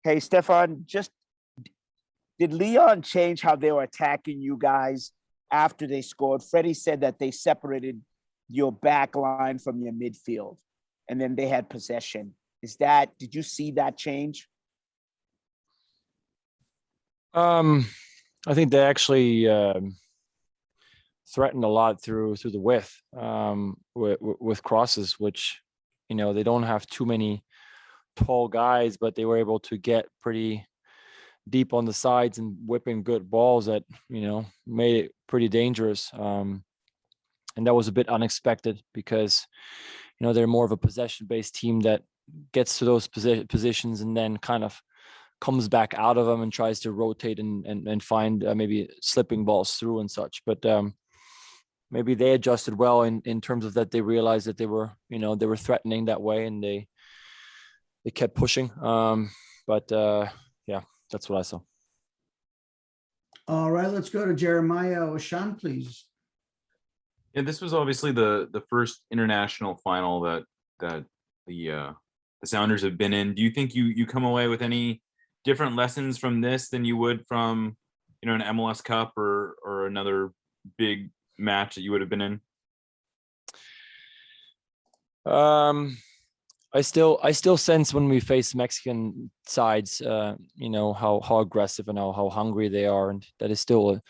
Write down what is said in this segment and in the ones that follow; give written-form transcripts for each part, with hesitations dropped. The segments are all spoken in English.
Hey, Stefan, just did León change how they were attacking you guys after they scored? Freddie said that they separated your back line from your midfield and then they had possession. Did you see that change? I think they actually threatened a lot through the width with crosses, which, they don't have too many tall guys, but they were able to get pretty deep on the sides and whipping good balls that, made it pretty dangerous. And that was a bit unexpected because, they're more of a possession-based team that gets to those positions and then kind of comes back out of them and tries to rotate and find maybe slipping balls through and such. But maybe they adjusted well in terms of that. They realized that they were threatening that way and they kept pushing. But yeah, that's what I saw. All right, let's go to Jeremiah Oshan, please. Yeah, this was obviously the first international final that the Sounders have been in. Do you think you come away with any different lessons from this than you would from an MLS Cup or another big match that you would have been in? I still sense when we face Mexican sides, how aggressive and how hungry they are, and that is still a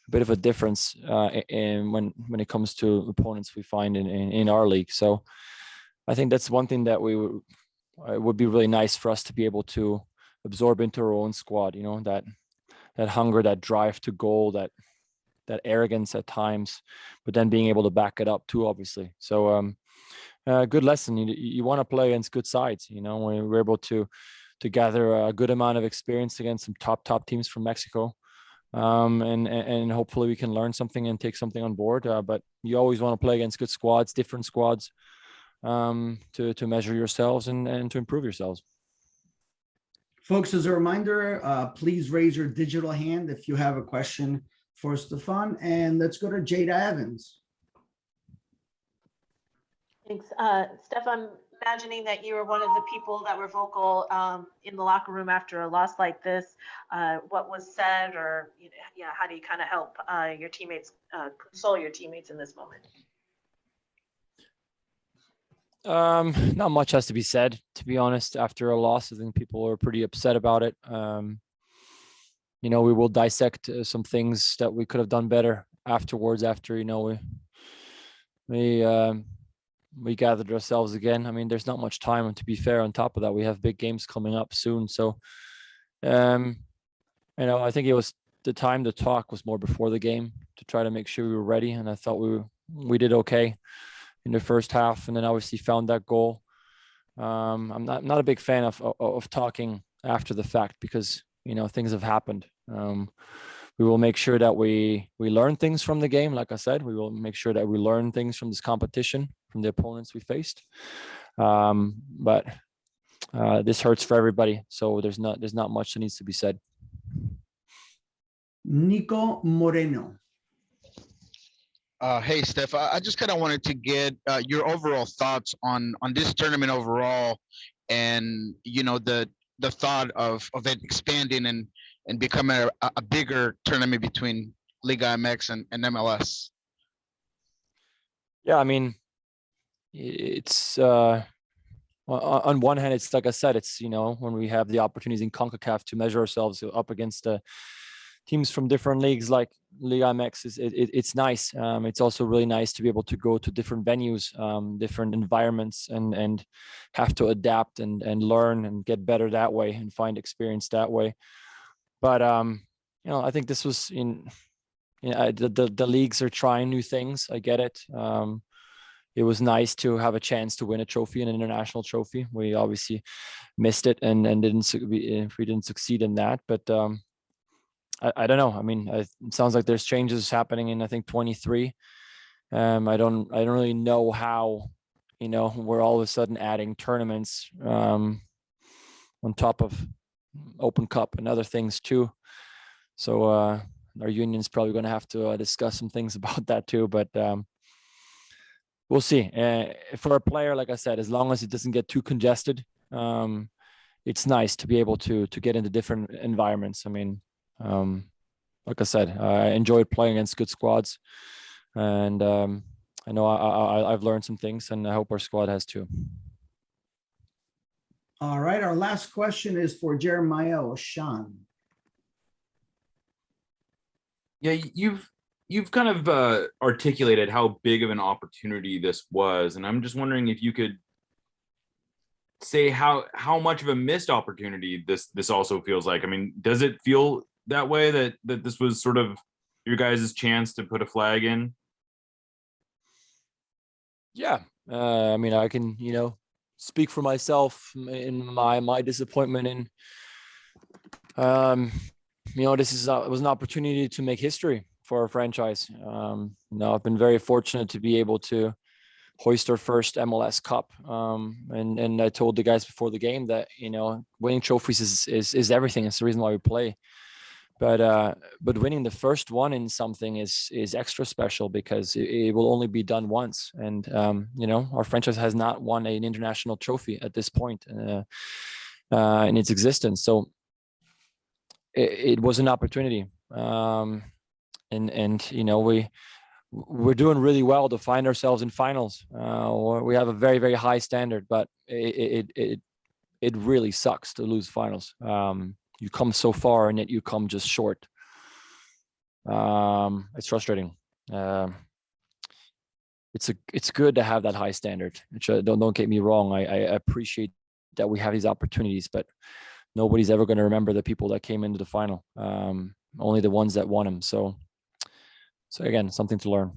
bit of a difference in when it comes to opponents we find in our league. So I think that's one thing that it would be really nice for us to be able to absorb into our own squad. That hunger, that drive to goal, that arrogance at times, but then being able to back it up too, obviously. So good lesson. You want to play against good sides. When we're able to gather a good amount of experience against some top teams from Mexico. And hopefully we can learn something and take something on board. But you always want to play against good squads, different squads, to measure yourselves and to improve yourselves. Folks, as a reminder, please raise your digital hand if you have a question for Stefan. And let's go to Jada Evans. Thanks. Stefan, imagining that you were one of the people that were vocal in the locker room after a loss like this, what was said, or how do you kind of help your teammates, console your teammates in this moment? Not much has to be said, to be honest. After a loss, I think people are pretty upset about it. We will dissect some things that we could have done better afterwards. After we gathered ourselves again. I mean, there's not much time, and to be fair, on top of that, we have big games coming up soon. So, I think it was the time to talk was more before the game to try to make sure we were ready. And I thought we did okay in the first half, and then obviously found that goal. I'm not a big fan of talking after the fact because things have happened. We will make sure that we learn things from the game. Like I said, we will make sure that we learn things from this competition, from the opponents we faced. But this hurts for everybody, so there's not much that needs to be said. Nico Moreno. Hey, Steph, I just kind of wanted to get your overall thoughts on this tournament overall, and the thought of it expanding and becoming a bigger tournament between Liga MX and MLS. Yeah, I mean, it's on one hand, it's like I said, it's when we have the opportunities in CONCACAF to measure ourselves up against teams from different leagues like Liga MX, it's nice. It's also really nice to be able to go to different venues, different environments, and have to adapt and learn and get better that way and find experience that way. But I think this was the leagues are trying new things. I get it. It was nice to have a chance to win a trophy, an international trophy. We obviously missed it and we didn't succeed in that. But I don't know. I mean, it sounds like there's changes happening in, I think, 23. I don't really know how, we're all of a sudden adding tournaments on top of Open Cup and other things too. So our union's probably going to have to discuss some things about that too. But we'll see. For a player, like I said, as long as it doesn't get too congested, it's nice to be able to get into different environments. I mean, like I said, I enjoyed playing against good squads, and I know I've learned some things, and I hope our squad has too. All right, our last question is for Jeremiah Oshan. Yeah, you've kind of articulated how big of an opportunity this was, and I'm just wondering if you could say how much of a missed opportunity this also feels like. I mean, does it feel that way, that this was sort of your guys' chance to put a flag in? Yeah, I mean, I can speak for myself in my disappointment in this was an opportunity to make history for our franchise. I've been very fortunate to be able to hoist our first MLS Cup. And I told the guys before the game that, winning trophies is everything. It's the reason why we play. But winning the first one in something is extra special because it will only be done once. And, our franchise has not won an international trophy at this point in its existence. So it was an opportunity. We're doing really well to find ourselves in finals. We have a very, very high standard, but it really sucks to lose finals. You come so far and yet you come just short. It's frustrating. It's good to have that high standard. Don't get me wrong. I appreciate that we have these opportunities, but nobody's ever going to remember the people that came into the final. Only the ones that won them. So again, something to learn.